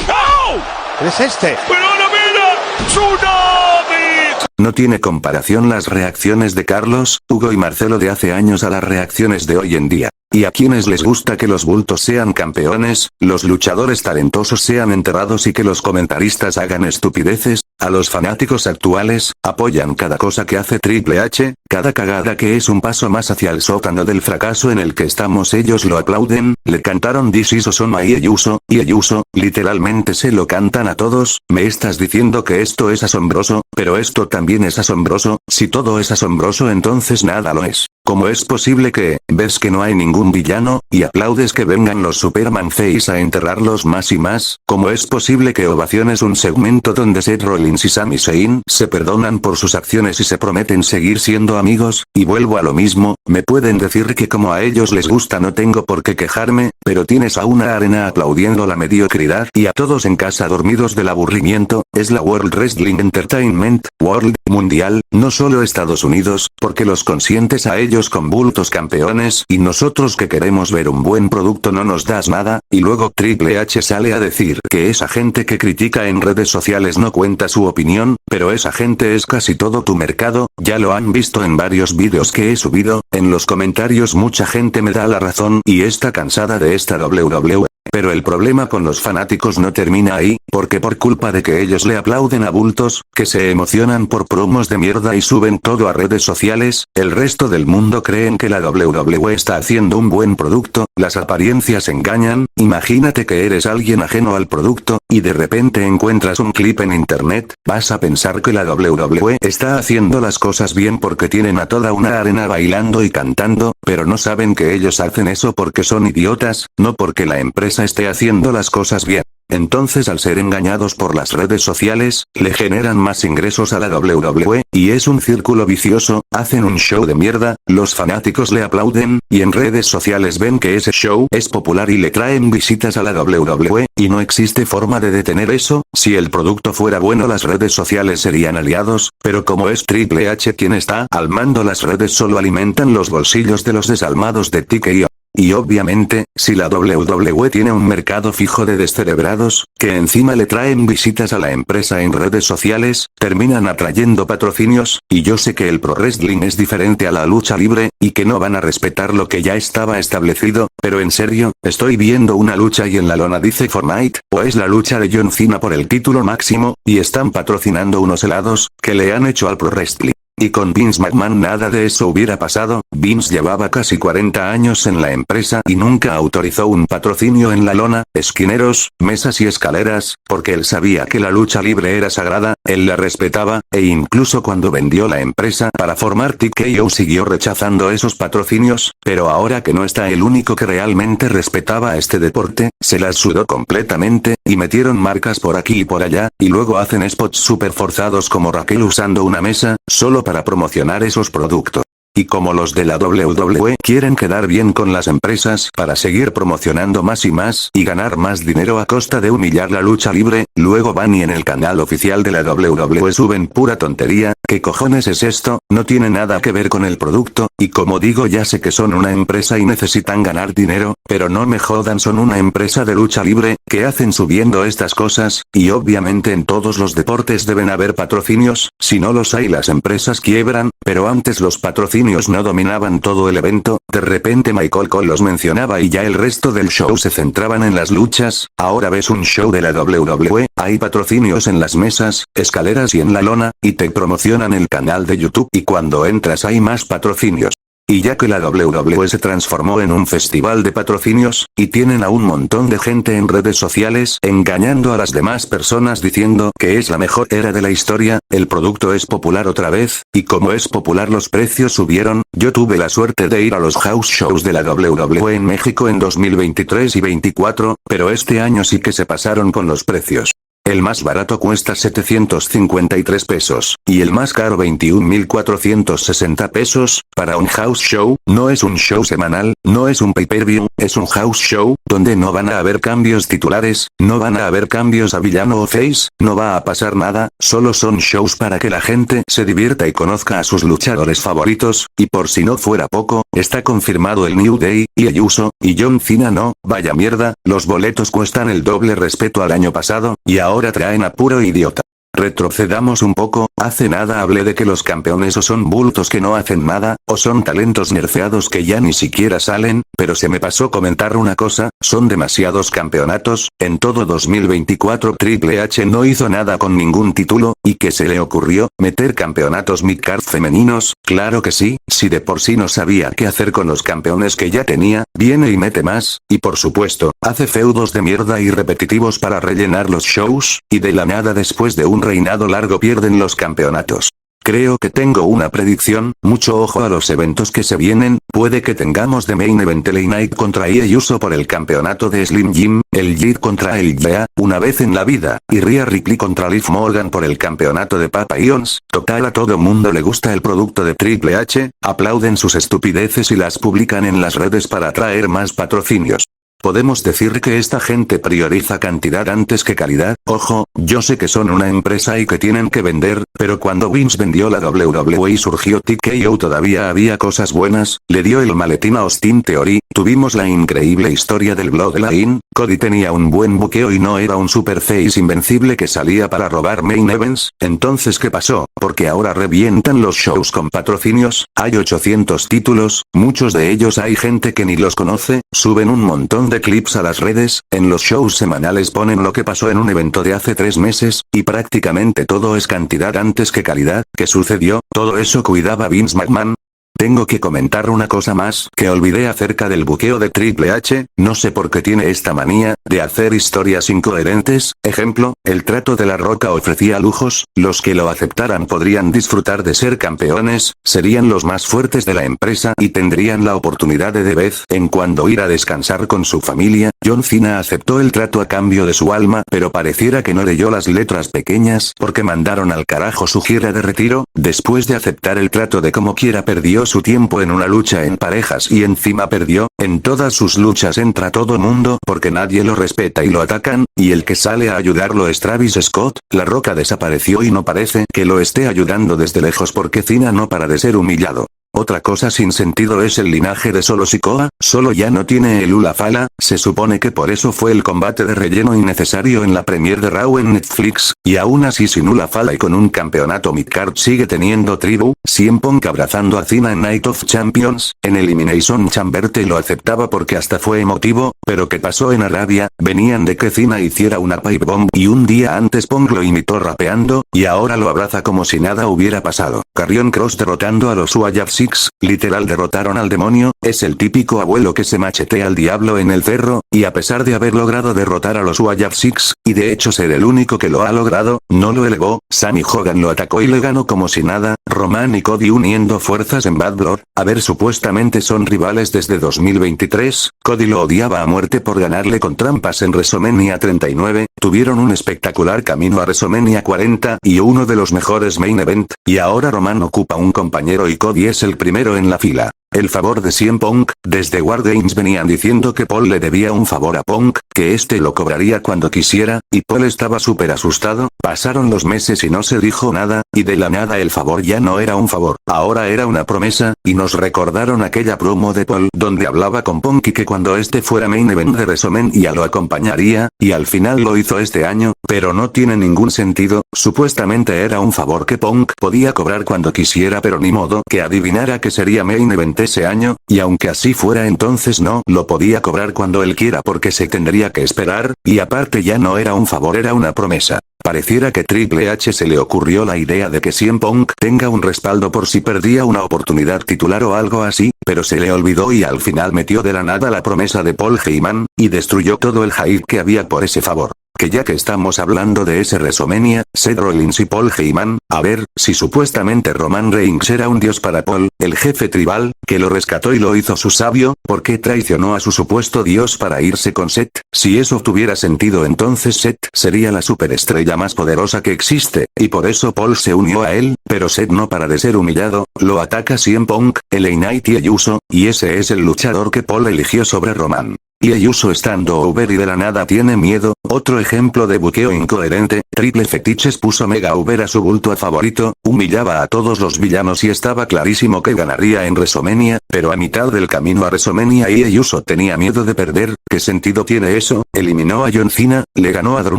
¡Oh! ¿Qué es este? ¡Pero no mira! ¡Tsunami! no tiene comparación las reacciones de Carlos, Hugo y Marcelo de hace años a las reacciones de hoy en día. Y a quienes les gusta que los bultos sean campeones, los luchadores talentosos sean enterrados y que los comentaristas hagan estupideces, a los fanáticos actuales, apoyan cada cosa que hace Triple H, cada cagada que es un paso más hacia el sótano del fracaso en el que estamos ellos lo aplauden, le cantaron This is Osoma y Eyuso, literalmente se lo cantan a todos, me estás diciendo que esto es asombroso, pero esto también es asombroso, si todo es asombroso entonces nada lo es. ¿Cómo es posible que, ves que no hay ningún villano, y aplaudes que vengan los Superman Face a enterrarlos más y más? ¿Cómo es posible que ovaciones un segmento donde Seth Rollins y Sami Zayn se perdonan por sus acciones y se prometen seguir siendo amigos? Y vuelvo a lo mismo, me pueden decir que como a ellos les gusta no tengo por qué quejarme, pero tienes a una arena aplaudiendo la mediocridad y a todos en casa dormidos del aburrimiento, es la World Wrestling Entertainment, World, Mundial, no solo Estados Unidos, porque los consientes a ellos con bultos campeones y nosotros que queremos ver un buen producto no nos das nada, y luego Triple H sale a decir que esa gente que critica en redes sociales no cuenta su opinión, pero esa gente es casi todo tu mercado, ya lo han visto en varios vídeos que he subido, en los comentarios mucha gente me da la razón y está cansada de esta WWE. Pero el problema con los fanáticos no termina ahí, porque por culpa de que ellos le aplauden a bultos, que se emocionan por promos de mierda y suben todo a redes sociales, el resto del mundo creen que la WWE está haciendo un buen producto, las apariencias engañan, imagínate que eres alguien ajeno al producto, y de repente encuentras un clip en internet, vas a pensar que la WWE está haciendo las cosas bien porque tienen a toda una arena bailando y cantando, pero no saben que ellos hacen eso porque son idiotas, no porque la empresa esté haciendo las cosas bien. Entonces al ser engañados por las redes sociales, le generan más ingresos a la WWE, y es un círculo vicioso, hacen un show de mierda, los fanáticos le aplauden, y en redes sociales ven que ese show es popular y le traen visitas a la WWE, y no existe forma de detener eso, si el producto fuera bueno las redes sociales serían aliados, pero como es Triple H quien está al mando las redes solo alimentan los bolsillos de los desalmados de TKO. Y obviamente, si la WWE tiene un mercado fijo de descerebrados, que encima le traen visitas a la empresa en redes sociales, terminan atrayendo patrocinios, y yo sé que el pro wrestling es diferente a la lucha libre, y que no van a respetar lo que ya estaba establecido, pero en serio, estoy viendo una lucha y en la lona dice Fortnite, o es la lucha de John Cena por el título máximo, y están patrocinando unos helados, que le han hecho al pro wrestling. Y con Vince McMahon nada de eso hubiera pasado, Vince llevaba casi 40 años en la empresa y nunca autorizó un patrocinio en la lona, esquineros, mesas y escaleras, porque él sabía que la lucha libre era sagrada, él la respetaba, e incluso cuando vendió la empresa para formar TKO siguió rechazando esos patrocinios, pero ahora que no está el único que realmente respetaba este deporte, se las sudó completamente, y metieron marcas por aquí y por allá, y luego hacen spots super forzados como Raquel usando una mesa, solo para promocionar esos productos. Y como los de la WWE quieren quedar bien con las empresas para seguir promocionando más y más y ganar más dinero a costa de humillar la lucha libre, luego van y en el canal oficial de la WWE suben pura tontería, ¿qué cojones es esto? No tiene nada que ver con el producto, y como digo ya sé que son una empresa y necesitan ganar dinero, pero no me jodan son una empresa de lucha libre, que hacen subiendo estas cosas, y obviamente en todos los deportes deben haber patrocinios, si no los hay las empresas quiebran, pero antes los patrocinios no dominaban todo el evento, de repente Michael Cole los mencionaba y ya el resto del show se centraban en las luchas, ahora ves un show de la WWE, hay patrocinios en las mesas, escaleras y en la lona, y te promocionan el canal de YouTube y cuando entras hay más patrocinios. Y ya que la WWE se transformó en un festival de patrocinios, y tienen a un montón de gente en redes sociales engañando a las demás personas diciendo que es la mejor era de la historia, el producto es popular otra vez, y como es popular los precios subieron, yo tuve la suerte de ir a los house shows de la WWE en México en 2023 y 24, pero este año sí que se pasaron con los precios. El más barato cuesta 753 pesos, y el más caro 21.460 pesos, para un house show, no es un show semanal, no es un pay-per-view, es un house show, donde no van a haber cambios titulares, no van a haber cambios a villano o face, no va a pasar nada, solo son shows para que la gente se divierta y conozca a sus luchadores favoritos, y por si no fuera poco, está confirmado el New Day, y Eyuso, y John Cena no, vaya mierda, los boletos cuestan el doble respecto al año pasado, y ahora traen a puro idiota. Retrocedamos un poco, hace nada hablé de que los campeones o son bultos que no hacen nada, o son talentos nerfeados que ya ni siquiera salen, pero se me pasó comentar una cosa, son demasiados campeonatos, en todo 2024 Triple H no hizo nada con ningún título, ¿y qué se le ocurrió? ¿Meter campeonatos midcard femeninos? Claro que sí, si de por sí no sabía qué hacer con los campeones que ya tenía, viene y mete más, y por supuesto, hace feudos de mierda y repetitivos para rellenar los shows, y de la nada después de un reinado largo pierden los campeonatos. Creo que tengo una predicción, mucho ojo a los eventos que se vienen, puede que tengamos de main event LA Knight contra Io Uso por el campeonato de Slim Jim, el Jid contra el Bea, una vez en la vida, y Rhea Ripley contra Liv Morgan por el campeonato de Papa John's, total a todo mundo le gusta el producto de Triple H, aplauden sus estupideces y las publican en las redes para atraer más patrocinios. Podemos decir que esta gente prioriza cantidad antes que calidad, ojo, yo sé que son una empresa y que tienen que vender, pero cuando Vince vendió la WWE y surgió TKO todavía había cosas buenas, le dio el maletín a Austin Theory, tuvimos la increíble historia del Bloodline, Cody tenía un buen buqueo y no era un superface invencible que salía para robar main events, entonces ¿qué pasó? Porque ahora revientan los shows con patrocinios, hay 800 títulos, muchos de ellos hay gente que ni los conoce, suben un montón de clips a las redes, en los shows semanales ponen lo que pasó en un evento de hace 3 meses, y prácticamente todo es cantidad antes que calidad, ¿qué sucedió? Todo eso cuidaba Vince McMahon. Tengo que comentar una cosa más que olvidé acerca del buqueo de Triple H, no sé por qué tiene esta manía de hacer historias incoherentes, ejemplo, el trato de La Roca ofrecía lujos, los que lo aceptaran podrían disfrutar de ser campeones, serían los más fuertes de la empresa y tendrían la oportunidad de vez en cuando ir a descansar con su familia, John Cena aceptó el trato a cambio de su alma pero pareciera que no leyó las letras pequeñas porque mandaron al carajo su gira de retiro, después de aceptar el trato de como quiera perdió su tiempo en una lucha en parejas y encima perdió, en todas sus luchas entra todo mundo porque nadie lo respeta y lo atacan, y el que sale a ayudarlo es Travis Scott, La Roca desapareció y no parece que lo esté ayudando desde lejos porque Cena no para de ser humillado. Otra cosa sin sentido es el linaje de Solo Sikoa, Solo ya no tiene el Ula Fala, se supone que por eso fue el combate de relleno innecesario en la premiere de Raw en Netflix, y aún así sin Ula Fala y con un campeonato midcard sigue teniendo tribu, CM Punk abrazando a Cena en Night of Champions, en Elimination Chamber te lo aceptaba porque hasta fue emotivo, pero ¿qué pasó en Arabia? Venían de que Cena hiciera una pipe bomb y un día antes Punk lo imitó rapeando, y ahora lo abraza como si nada hubiera pasado. Karrion Kross derrotando a los Uayaf Six, literal derrotaron al demonio, es el típico abuelo que se machetea al diablo en el cerro, y a pesar de haber logrado derrotar a los Uayaf Six, y de hecho ser el único que lo ha logrado, no lo elevó, Sammy Hogan lo atacó y le ganó como si nada, Roman y Cody uniendo fuerzas en Bad Blood, a ver supuestamente son rivales desde 2023, Cody lo odiaba a muerte por ganarle con trampas en WrestleMania 39, tuvieron un espectacular camino a WrestleMania 40 y uno de los mejores main event, y ahora Roman ocupa un compañero y Cody es el primero en la fila. El favor de CM Punk, desde War Games venían diciendo que Paul le debía un favor a Punk, que este lo cobraría cuando quisiera, y Paul estaba súper asustado, pasaron los meses y no se dijo nada, y de la nada el favor ya no era un favor, ahora era una promesa, y nos recordaron aquella promo de Paul donde hablaba con Punk y que cuando este fuera main event de WrestleMania lo acompañaría, y al final lo hizo este año, pero no tiene ningún sentido, supuestamente era un favor que Punk podía cobrar cuando quisiera pero ni modo que adivinara que sería main event ese año, y aunque así fuera entonces no lo podía cobrar cuando él quiera porque se tendría que esperar, y aparte ya no era un favor era una promesa. Pareciera que Triple H se le ocurrió la idea de que CM Punk tenga un respaldo por si perdía una oportunidad titular o algo así, pero se le olvidó y al final metió de la nada la promesa de Paul Heyman, y destruyó todo el hype que había por ese favor. Que ya que estamos hablando de ese WrestleMania, Seth Rollins y Paul Heyman, a ver, si supuestamente Roman Reigns era un dios para Paul, el jefe tribal, que lo rescató y lo hizo su sabio, ¿por qué traicionó a su supuesto dios para irse con Seth? Si eso tuviera sentido entonces Seth sería la superestrella más poderosa que existe, y por eso Paul se unió a él, pero Seth no para de ser humillado, lo ataca CM Punk, LA Knight y Uso, y ese es el luchador que Paul eligió sobre Roman. y Uso estando over y de la nada tiene miedo, otro ejemplo de buqueo incoherente, Triple Fetiches puso mega over a su bulto a favorito, humillaba a todos los villanos y estaba clarísimo que ganaría en WrestleMania, pero a mitad del camino a WrestleMania Uso tenía miedo de perder, ¿qué sentido tiene eso? Eliminó a John Cena, le ganó a Drew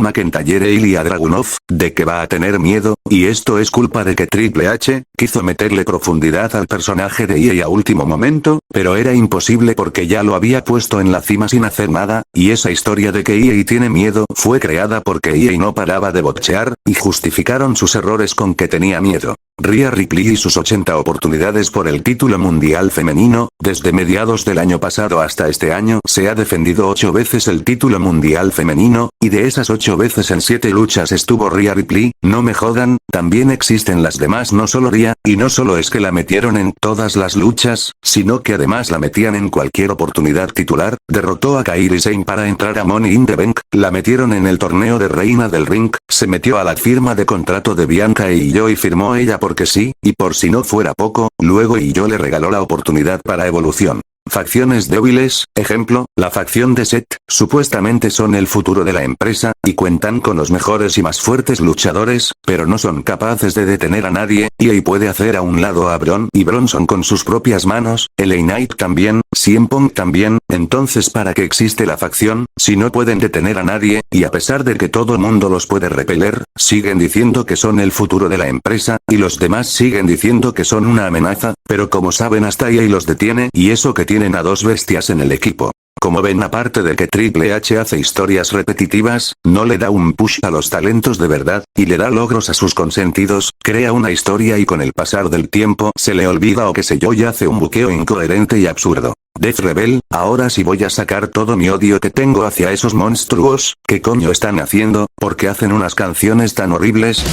McIntyre y a Dragunov, ¿de qué va a tener miedo? Y esto es culpa de que Triple H quiso meterle profundidad al personaje de EA a último momento, pero era imposible porque ya lo había puesto en la cima sin hacer nada, y esa historia de que EA tiene miedo fue creada porque EA no paraba de botchear, y justificaron sus errores con que tenía miedo. Rhea Ripley y sus 80 oportunidades por el título mundial femenino, desde mediados del año pasado hasta este año se ha defendido 8 veces el título mundial femenino, y de esas 8 veces en 7 luchas estuvo Rhea Ripley, no me jodan, también existen las demás no solo Rhea, y no solo es que la metieron en todas las luchas, sino que además la metían en cualquier oportunidad titular, derrotó a Kairi Sane para entrar a Money in the Bank, la metieron en el torneo de Reina del Ring, se metió a la firma de contrato de Bianca y yo y firmó ella porque sí, y por si no fuera poco, luego yo le regaló la oportunidad para Evolución. Facciones débiles, ejemplo, la facción de Seth, supuestamente son el futuro de la empresa, y cuentan con los mejores y más fuertes luchadores, pero no son capaces de detener a nadie, y ahí puede hacer a un lado a Braun y Bronson con sus propias manos, LA Knight también, CM Punk también, entonces ¿para qué existe la facción, si no pueden detener a nadie, y a pesar de que todo mundo los puede repeler, siguen diciendo que son el futuro de la empresa, y los demás siguen diciendo que son una amenaza, pero como saben hasta EA los detiene, y eso que tienen a 2 bestias en el equipo. Como ven, aparte de que Triple H hace historias repetitivas, no le da un push a los talentos de verdad, y le da logros a sus consentidos, crea una historia y con el pasar del tiempo se le olvida o qué sé yo y hace un buqueo incoherente y absurdo. Death Rebel, ahora sí voy a sacar todo mi odio que tengo hacia esos monstruos, ¿qué coño están haciendo? ¿Por qué hacen unas canciones tan horribles?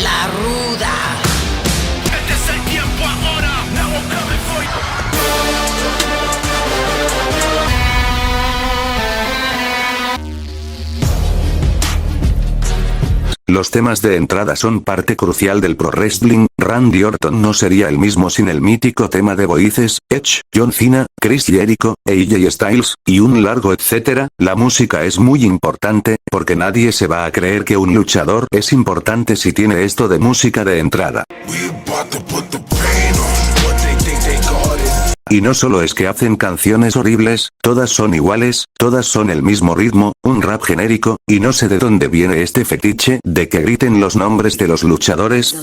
La ruda. Este es el tiempo ahora. Now I'm coming for you. Los temas de entrada son parte crucial del pro wrestling, Randy Orton no sería el mismo sin el mítico tema de voices, Edge, John Cena, Chris Jericho, AJ Styles, y un largo etcétera. La música es muy importante, porque nadie se va a creer que un luchador es importante si tiene esto de música de entrada. Y no solo es que hacen canciones horribles, todas son iguales, todas son el mismo ritmo, un rap genérico, y no sé de dónde viene este fetiche de que griten los nombres de los luchadores.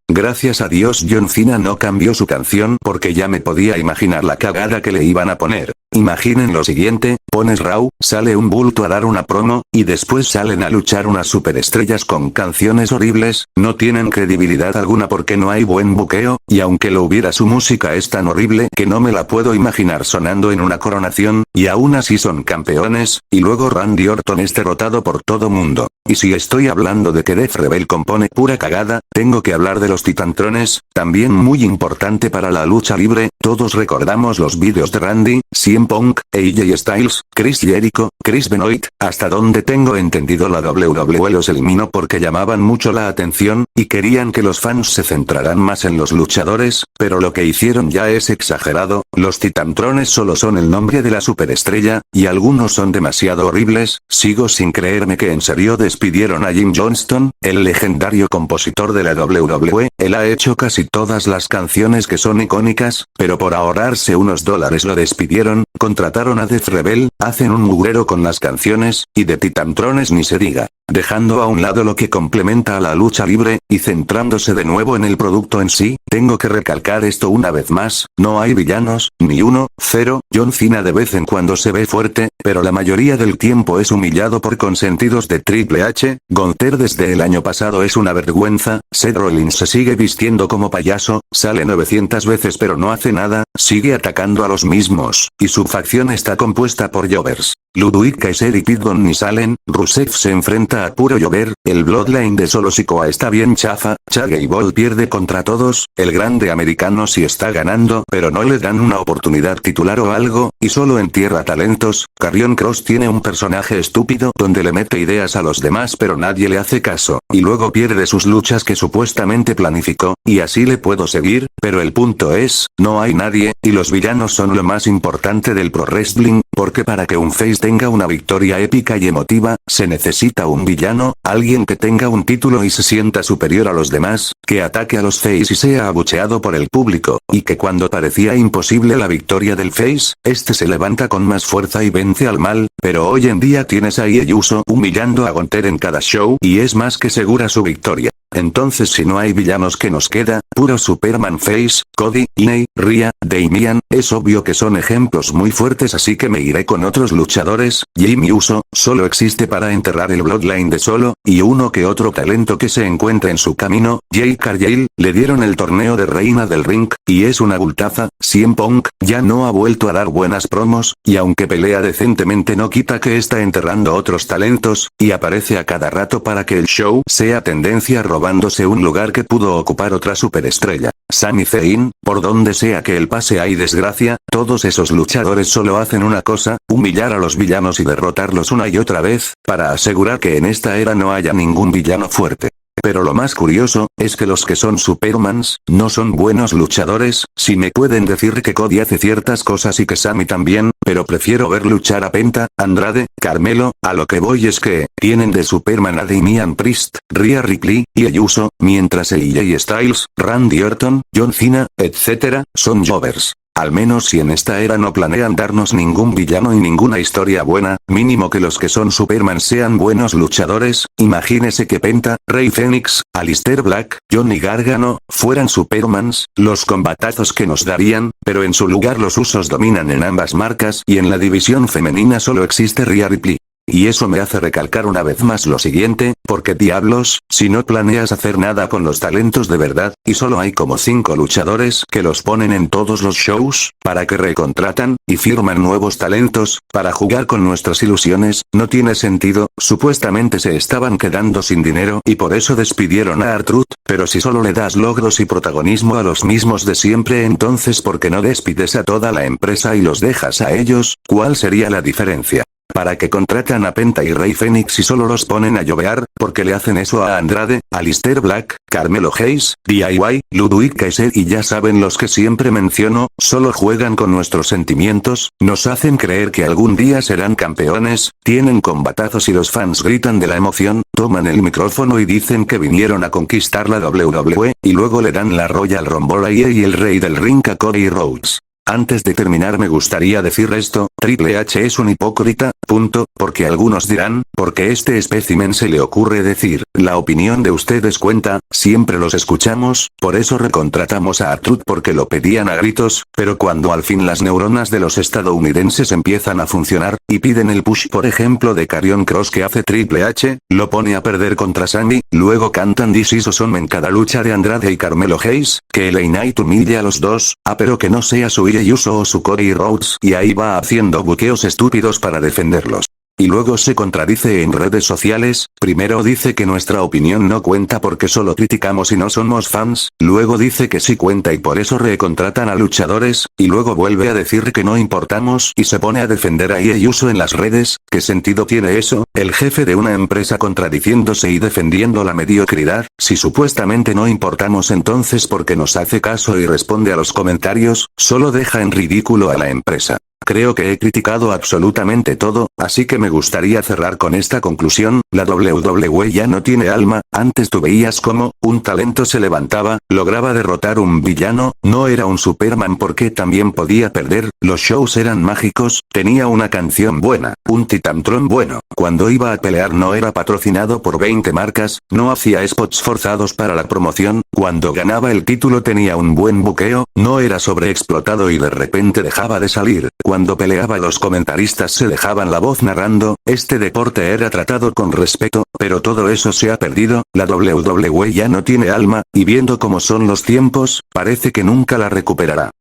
Gracias a Dios John Cena no cambió su canción porque ya me podía imaginar la cagada que le iban a poner. Imaginen lo siguiente, pones Raw, sale un bulto a dar una promo, y después salen a luchar unas superestrellas con canciones horribles, no tienen credibilidad alguna porque no hay buen buqueo, y aunque lo hubiera su música es tan horrible que no me la puedo imaginar sonando en una coronación, y aún así son campeones, y luego Randy Orton es derrotado por todo mundo. Y si estoy hablando de que Death Rebel compone pura cagada, tengo que hablar de los Titantrones, también muy importante para la lucha libre, todos recordamos los vídeos de Randy, CM Punk, AJ Styles, Chris Jericho, Chris Benoit, hasta donde tengo entendido la WWE los eliminó porque llamaban mucho la atención, y querían que los fans se centraran más en los luchadores, pero lo que hicieron ya es exagerado, los Titantrones solo son el nombre de la superestrella, y algunos son demasiado horribles, sigo sin creerme que en serio despidieron a Jim Johnston, el legendario compositor de la WWE, él ha hecho casi todas las canciones que son icónicas, pero por ahorrarse unos dólares lo despidieron, contrataron a Death Rebel, hacen un mugrero con las canciones, y de Titantrones ni se diga. Dejando a un lado lo que complementa a la lucha libre, y centrándose de nuevo en el producto en sí, tengo que recalcar esto una vez más, no hay villanos, ni uno, cero, John Cena de vez en cuando se ve fuerte, pero la mayoría del tiempo es humillado por consentidos de Triple H, Gunther desde el año pasado es una vergüenza, Seth Rollins se sigue vistiendo como payaso, sale 900 veces pero no hace nada, sigue atacando a los mismos, y su facción está compuesta por jobbers. Ludwig Kaiser y Pete Dunne salen, Rusev se enfrenta a puro llover, el Bloodline de Solo Sikoa está bien chafa, Chad Gable pierde contra todos, el grande americano sí está ganando pero no le dan una oportunidad titular o algo, y solo entierra talentos, Karrion Kross tiene un personaje estúpido donde le mete ideas a los demás pero nadie le hace caso, y luego pierde sus luchas que supuestamente planificó, y así le puedo seguir, pero el punto es, no hay nadie, y los villanos son lo más importante del pro wrestling, porque para que un face tenga una victoria épica y emotiva, se necesita un villano, alguien que tenga un título y se sienta superior a los demás, que ataque a los face y sea abucheado por el público, y que cuando parecía imposible la victoria del face, este se levanta con más fuerza y vence al mal, pero hoy en día tienes a Ieyi Uso humillando a Gunther en cada show y es más que segura su victoria. Entonces si no hay villanos que nos queda, puro Superman face, Cody, Iney, Rhea, Damian, es obvio que son ejemplos muy fuertes así que me iré con otros luchadores, Jimmy Uso, solo existe para enterrar el Bloodline de Solo, y uno que otro talento que se encuentra en su camino, Jade Cargill, le dieron el torneo de Reina del Ring, y es una bultaza, CM Punk, ya no ha vuelto a dar buenas promos, y aunque pelea decentemente no quita que está enterrando otros talentos, y aparece a cada rato para que el show sea tendencia robándose un lugar que pudo ocupar otra superestrella. Sami Zayn, por donde sea que él pase hay desgracia, todos esos luchadores solo hacen una cosa, humillar a los villanos y derrotarlos una y otra vez, para asegurar que en esta era no haya ningún villano fuerte. Pero lo más curioso, es que los que son Supermans, no son buenos luchadores, si me pueden decir que Cody hace ciertas cosas y que Sami también, pero prefiero ver luchar a Penta, Andrade, Carmelo, a lo que voy es que, tienen de Superman a Damian Priest, Rhea Ripley, y Ieyi Uso, mientras AJ Styles, Randy Orton, John Cena, etc., son jovers. Al menos si en esta era no planean darnos ningún villano y ninguna historia buena, mínimo que los que son Superman sean buenos luchadores, imagínese que Penta, Rey Fénix, Aleister Black, Johnny Gargano, fueran Supermans, los combatazos que nos darían, pero en su lugar los Usos dominan en ambas marcas y en la división femenina solo existe Rhea Ripley. Y eso me hace recalcar una vez más lo siguiente, porque diablos, si no planeas hacer nada con los talentos de verdad, y solo hay como 5 luchadores que los ponen en todos los shows, para que recontratan, y firman nuevos talentos, para jugar con nuestras ilusiones, no tiene sentido, supuestamente se estaban quedando sin dinero y por eso despidieron a R-Truth, pero si solo le das logros y protagonismo a los mismos de siempre entonces ¿por qué no despides a toda la empresa y los dejas a ellos? ¿Cuál sería la diferencia? ¿Para que contratan a Penta y Rey Fénix y solo los ponen a llovear? Porque le hacen eso a Andrade, Aleister Black, Carmelo Hayes, DIY, Ludwig Kaiser y ya saben los que siempre menciono, solo juegan con nuestros sentimientos, nos hacen creer que algún día serán campeones, tienen combatazos y los fans gritan de la emoción, toman el micrófono y dicen que vinieron a conquistar la WWE, y luego le dan la Royal Rumble a EA y el rey del ring a Cody Rhodes. Antes de terminar me gustaría decir esto, Triple H es un hipócrita, punto, porque algunos dirán, porque este espécimen se le ocurre decir, la opinión de ustedes cuenta, siempre los escuchamos, por eso recontratamos a R-Truth porque lo pedían a gritos, pero cuando al fin las neuronas de los estadounidenses empiezan a funcionar, y piden el push por ejemplo de Karrion Kross que hace Triple H, lo pone a perder contra Sami, luego cantan This Is Awesome en cada lucha de Andrade y Carmelo Hayes, que LA Knight humille a los dos, pero que no sea su Ieyi Uso o su Cody Rhodes, y ahí va haciendo buqueos estúpidos para defenderlos. Y luego se contradice en redes sociales, primero dice que nuestra opinión no cuenta porque solo criticamos y no somos fans, luego dice que sí cuenta y por eso recontratan a luchadores, y luego vuelve a decir que no importamos y se pone a defender a Ieyi Uso en las redes. ¿Qué sentido tiene eso? El jefe de una empresa contradiciéndose y defendiendo la mediocridad, si supuestamente no importamos entonces porque nos hace caso y responde a los comentarios, solo deja en ridículo a la empresa. Creo que he criticado absolutamente todo, así que me gustaría cerrar con esta conclusión, la WWE ya no tiene alma, antes tú veías como, un talento se levantaba, lograba derrotar un villano, no era un Superman porque también podía perder, los shows eran mágicos, tenía una canción buena, un Titantron bueno, cuando iba a pelear no era patrocinado por 20 marcas, no hacía spots forzados para la promoción, cuando ganaba el título tenía un buen buqueo, no era sobreexplotado y de repente dejaba de salir. Cuando peleaba los comentaristas se dejaban la voz narrando, este deporte era tratado con respeto, pero todo eso se ha perdido, la WWE ya no tiene alma, y viendo cómo son los tiempos, parece que nunca la recuperará.